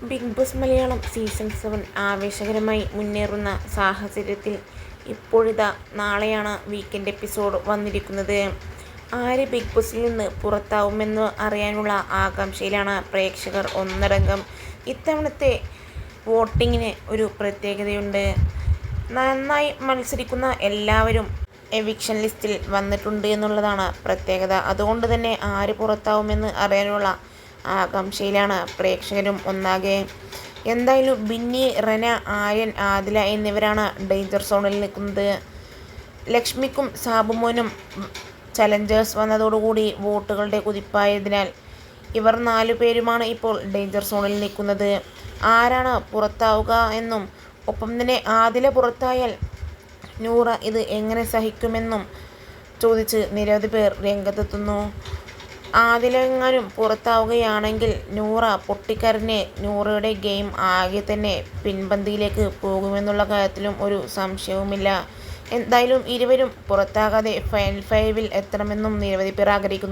Big boss Malayalam season 7 ആവേശകരമായി മുന്നേറുന്ന സാഹചര്യത്തിൽ ഇപ്പോഴിതാ നാളെയാണ് വീക്കെൻഡ് എപ്പിസോഡ് വന്നിരിക്കുന്നത്. ആര് ബിഗ് ബോസിൽ നിന്ന് പുറത്താവുമെന്ന് അറിയാനുള്ള ആകാംക്ഷയിലാണ് പ്രേക്ഷകർ ഒന്നടങ്കം. ഇത്തവണത്തെ വോട്ടിങ്ങിന് ഒരു പ്രത്യേകതയുണ്ട്. നന്നായി മത്സരിക്കുന്ന എല്ലാവരും എവിക്ഷൻ ലിസ്റ്റിൽ വന്നിട്ടുണ്ട് എന്നുള്ളതാണ് പ്രത്യേകത. അതുകൊണ്ട് തന്നെ ആര് പുറത്താവുമെന്ന് അറിയാനുള്ള ആകാംക്ഷയിലാണ് പ്രേക്ഷകരും ഒന്നാകെ. എന്തായാലും ബിന്നി, റെന, ആര്യൻ, ആദില എന്നിവരാണ് ഡേഞ്ചർ സോണിൽ നിൽക്കുന്നത്. ലക്ഷ്മിക്കും സാബുമോനും ചലഞ്ചേഴ്സ് വന്നതോടുകൂടി വോട്ടുകളുടെ കുതിപ്പായതിനാൽ ഇവർ 4 പേരുമാണ് ഇപ്പോൾ ഡേഞ്ചർ സോണിൽ നിൽക്കുന്നത്. ആരാണ് പുറത്താവുക എന്നും ഒപ്പം തന്നെ ആദില പുറത്തായാൽ നൂറ ഇത് എങ്ങനെ സഹിക്കുമെന്നും ചോദിച്ച് നിരവധി പേർ രംഗത്തെത്തുന്നു. ആദിലെങ്ങാനും പുറത്താവുകയാണെങ്കിൽ നൂറ പൊട്ടിക്കരഞ്ഞ് നൂറയുടെ ഗെയിം ആകെ തന്നെ പിൻപന്തിയിലേക്ക് പോകുമെന്നുള്ള കാര്യത്തിലും ഒരു സംശയവുമില്ല. എന്തായാലും ഇരുവരും പുറത്താകാതെ ഫൈനൽ 5-ൽ എത്തണമെന്നും നിരവധി പേർ ആഗ്രഹിക്കുന്നു.